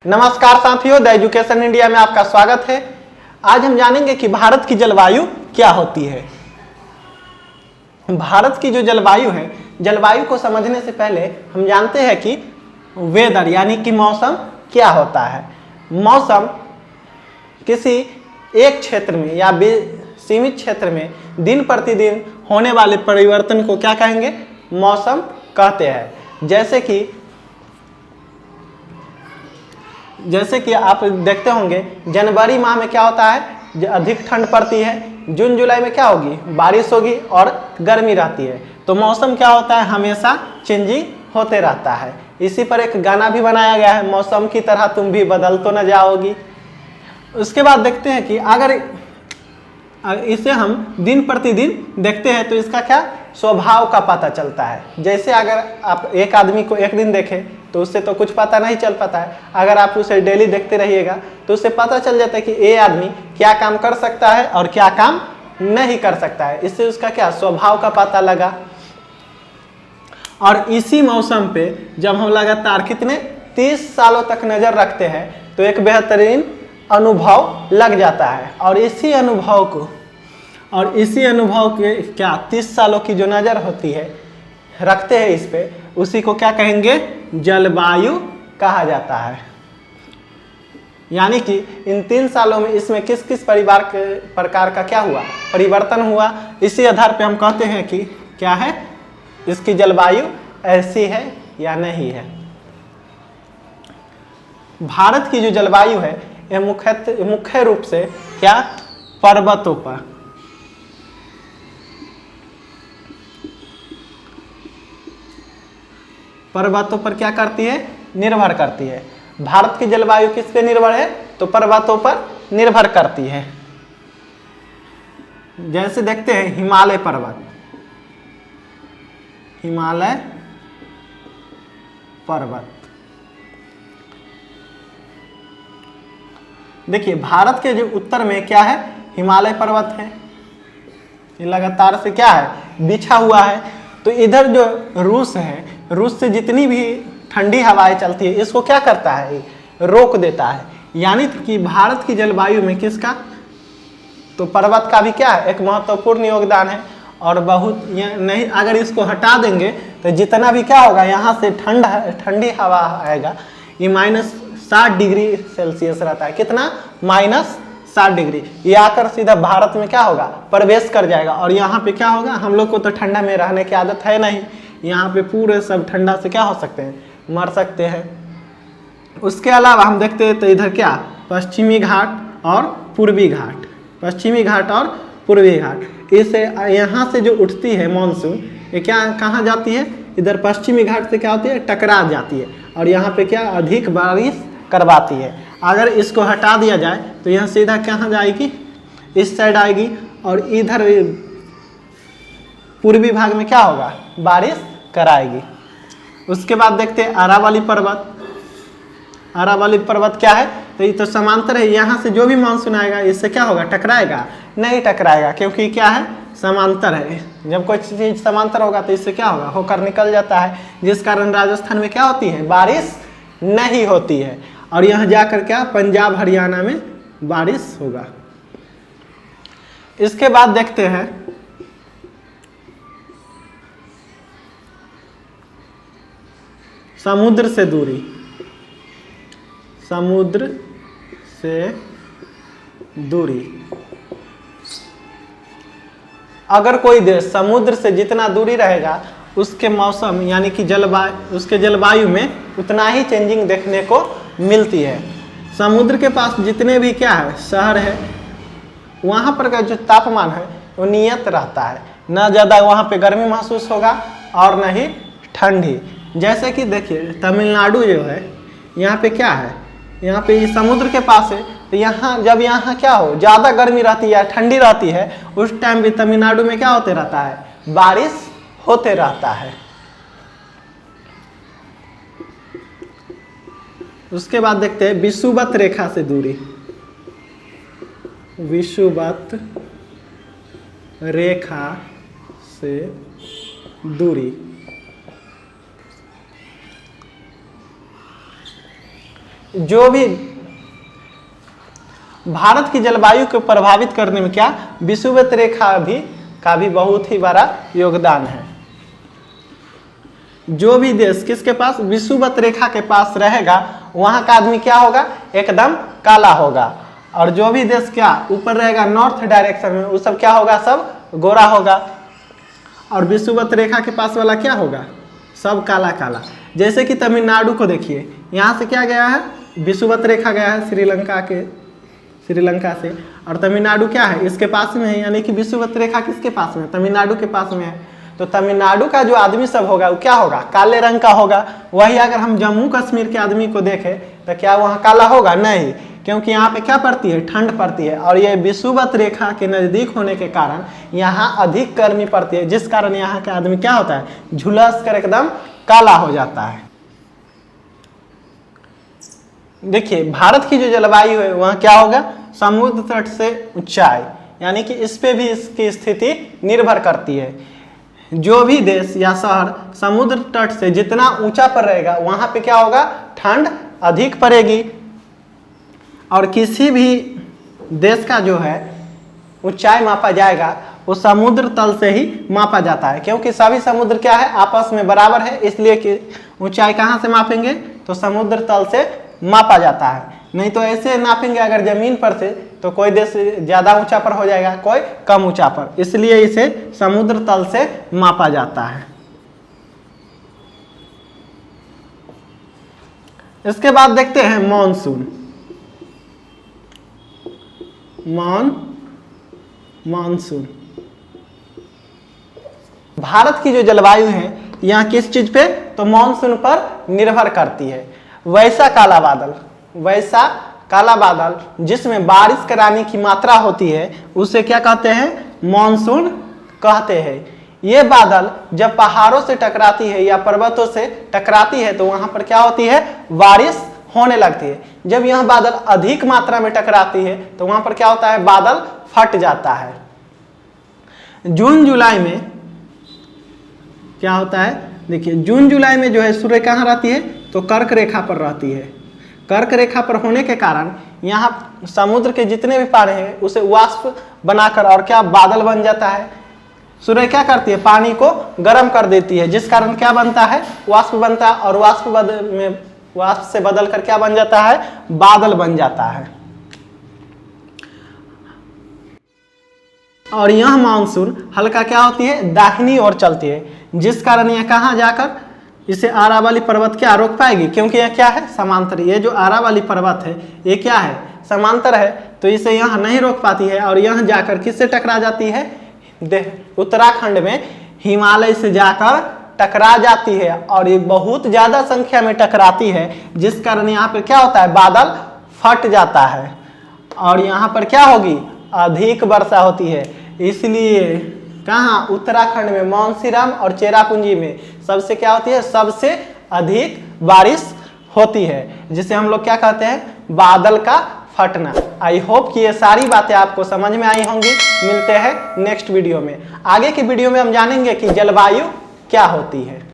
नमस्कार साथियों, the education India में आपका स्वागत है। आज हम जानेंगे कि भारत की जलवायु क्या होती है। भारत की जो जलवायु है, जलवायु को समझने से पहले हम जानते हैं कि वेदर यानी कि मौसम क्या होता है। मौसम किसी एक क्षेत्र में या सीमित क्षेत्र में दिन प्रतिदिन होने वाले परिवर्तन को क्या कहेंगे? मौसम कहते हैं। जैसे कि आप देखते होंगे जनवरी माह में क्या होता है, अधिक ठंड पड़ती है। जून जुलाई में क्या होगी? बारिश होगी और गर्मी रहती है। तो मौसम क्या होता है? हमेशा चेंजिंग होते रहता है। इसी पर एक गाना भी बनाया गया है, मौसम की तरह तुम भी बदल तो न जाओगी। उसके बाद देखते हैं कि अगर इसे हम दिन प्रतिदिन देखते हैं तो इसका क्या स्वभाव का पता चलता है। जैसे अगर आप एक आदमी को एक दिन देखें तो उससे तो कुछ पता नहीं चल पाता है। अगर आप उसे डेली देखते रहिएगा तो उससे पता चल जाता है कि ये आदमी क्या काम कर सकता है और क्या काम नहीं कर सकता है। इससे उसका क्या स्वभाव का पता लगा। और इसी मौसम पे जब हम लगातार कितने 30 सालों तक नजर रखते हैं तो एक बेहतरीन अनुभव लग जाता है। और इसी अनुभव के क्या 30 सालों की जो नज़र होती है, रखते हैं इस पे, उसी को क्या कहेंगे? जलवायु कहा जाता है। यानी कि इन 3 सालों में इसमें किस किस प्रकार का क्या हुआ? परिवर्तन हुआ। इसी आधार पे हम कहते हैं कि क्या है, इसकी जलवायु ऐसी है या नहीं है। भारत की जो जलवायु है यह मुख्य रूप से क्या पर्वतों पर क्या करती है? निर्भर करती है। भारत की जलवायु किस पे निर्भर है? तो पर्वतों पर निर्भर करती है। जैसे देखते हैं हिमालय पर्वत। देखिए भारत के जो उत्तर में क्या है? हिमालय पर्वत है। ये लगातार से क्या है? बिछा हुआ है। तो इधर जो रूस है, रूस से जितनी भी ठंडी हवाएं चलती है इसको क्या करता है? रोक देता है। यानी कि भारत की जलवायु में किसका? तो पर्वत का भी क्या है? एक महत्वपूर्ण योगदान है। और बहुत नहीं, अगर इसको हटा देंगे तो जितना भी क्या होगा, यहाँ से ठंडी हवा आएगा, ये -60 डिग्री सेल्सियस रहता है। कितना? -60 डिग्री। ये आकर सीधा भारत में क्या होगा? प्रवेश कर जाएगा। और यहाँ पे क्या होगा? हम लोग को तो ठंडा में रहने की आदत है नहीं। यहाँ पे पूरे सब ठंडा से क्या हो सकते हैं? मर सकते हैं। उसके अलावा हम देखते हैं तो इधर क्या? पश्चिमी घाट और पूर्वी घाट। इससे यहाँ से जो उठती है मानसून, ये क्या कहाँ जाती है? इधर पश्चिमी घाट से क्या होती है? टकरा जाती है और यहाँ पे क्या अधिक बारिश करवाती है। अगर इसको हटा दिया जाए तो यह सीधा कहाँ जाएगी? इस साइड आएगी। और इधर पूर्वी भाग में क्या होगा? बारिश कराएगी। उसके बाद देखते हैं अरावली पर्वत क्या है? तो ये तो समांतर है। यहाँ से जो भी मानसून आएगा इससे क्या होगा? टकराएगा? नहीं टकराएगा, क्योंकि क्या है? समांतर है। जब कोई चीज समांतर होगा तो इससे क्या होगा? होकर निकल जाता है, जिस कारण राजस्थान में क्या होती है? बारिश नहीं होती है। और यहाँ जाकर क्या? पंजाब हरियाणा में बारिश होगा। इसके बाद देखते हैं समुद्र से दूरी। अगर कोई देश समुद्र से जितना दूरी रहेगा उसके मौसम यानी कि उसके जलवायु में उतना ही चेंजिंग देखने को मिलती है। समुद्र के पास जितने भी क्या है? शहर है, वहाँ पर का जो तापमान है वो नियत रहता है। न ज़्यादा वहाँ पे गर्मी महसूस होगा और न ही ठंडी। जैसे कि देखिए तमिलनाडु जो है, यहाँ पे क्या है? यहाँ पे समुद्र के पास है। तो यहाँ जब यहाँ क्या हो, ज़्यादा गर्मी रहती है या ठंडी रहती है, उस टाइम भी तमिलनाडु में क्या होते रहता है? बारिश होते रहता है। उसके बाद देखते हैं विषुवत रेखा से दूरी। विषुवत रेखा से दूरी जो भी भारत की जलवायु को प्रभावित करने में क्या विषुवत रेखा का भी बहुत ही बड़ा योगदान है। जो भी देश किसके पास विषुवत रेखा के पास रहेगा वहां का आदमी क्या होगा, एकदम काला होगा। और जो भी देश क्या ऊपर रहेगा नॉर्थ डायरेक्शन में, वो सब क्या होगा, सब गोरा होगा। और विषुवत रेखा के पास वाला क्या होगा, सब काला काला। जैसे कि तमिलनाडु को देखिए, यहाँ से क्या गया है, विषुवत रेखा गया है श्रीलंका से, और तमिलनाडु क्या है, इसके पास में है। यानी कि विषुवत रेखा किसके पास में, तमिलनाडु के पास में है। तो तमिलनाडु का जो आदमी सब होगा वो क्या होगा, काले रंग का होगा। वही अगर हम जम्मू कश्मीर के आदमी को देखें तो क्या वहाँ काला होगा, नहीं, क्योंकि यहाँ पे क्या पड़ती है, ठंड पड़ती है। और ये विषुवत रेखा के नज़दीक होने के कारण यहाँ अधिक गर्मी पड़ती है, जिस कारण यहाँ का आदमी क्या होता है, झुलस कर एकदम काला हो जाता है। देखिए भारत की जो जलवायु है वहाँ क्या होगा, समुद्र तट से ऊंचाई, यानी कि इस पे भी इसकी स्थिति निर्भर करती है। जो भी देश या शहर समुद्र तट से जितना ऊंचा पर रहेगा वहां पे क्या होगा, ठंड अधिक पड़ेगी। और किसी भी देश का जो है ऊंचाई मापा जाएगा वो समुद्र तल से ही मापा जाता है, क्योंकि सभी समुद्र क्या है, आपस में बराबर है। इसलिए कि ऊंचाई कहाँ से मापेंगे, तो समुद्र तल से मापा जाता है। नहीं तो ऐसे नापेंगे अगर जमीन पर से तो कोई देश ज्यादा ऊंचा पर हो जाएगा, कोई कम ऊंचा पर, इसलिए इसे समुद्र तल से मापा जाता है। इसके बाद देखते हैं मॉनसून। मॉनसून भारत की जो जलवायु है यहाँ किस चीज पे, तो मॉनसून पर निर्भर करती है। वैसा काला बादल जिसमें बारिश कराने की मात्रा होती है उसे क्या कहते हैं, मॉनसून कहते हैं। ये बादल जब पहाड़ों से टकराती है या पर्वतों से टकराती है तो वहां पर क्या होती है, बारिश होने लगती है। जब यह बादल अधिक मात्रा में टकराती है तो वहां पर क्या होता है, बादल फट जाता है। जून जुलाई में क्या होता है, देखिए जून जुलाई में जो है सूर्य कहाँ रहती है, तो कर्क रेखा पर रहती है। कर्क रेखा पर होने के कारण यहाँ समुद्र के जितने भी पानी हैं उसे वाष्प बनाकर और क्या बादल बन जाता है। सूर्य क्या करती है, पानी को गर्म कर देती है, जिस कारण क्या बनता है, वाष्प बनता है। और वाष्प से बदल कर क्या बन जाता है, बादल बन जाता है। और यह मानसून हल्का क्या होती है, दाहिनी ओर चलती है, जिस कारण यह कहाँ जाकर इसे आरावली पर्वत क्या रोक पाएगी, क्योंकि यह क्या है, समांतर। ये जो आरावली पर्वत है ये क्या है, समांतर है, तो इसे यहाँ नहीं रोक पाती है। और यहाँ जाकर किससे टकरा जाती है, उत्तराखंड में हिमालय से जाकर टकरा जाती है। और ये बहुत ज्यादा संख्या में टकराती है, जिस कारण यहाँ पर क्या होता है, बादल फट जाता है। और यहाँ पर क्या होगी, अधिक वर्षा होती है। इसलिए कहाँ, उत्तराखंड में मानसीराम और चेरापूंजी में सबसे क्या होती है, सबसे अधिक बारिश होती है, जिसे हम लोग क्या कहते हैं, बादल का फटना। आई होप कि ये सारी बातें आपको समझ में आई होंगी। मिलते हैं नेक्स्ट वीडियो में। आगे की वीडियो में हम जानेंगे कि जलवायु क्या होती है।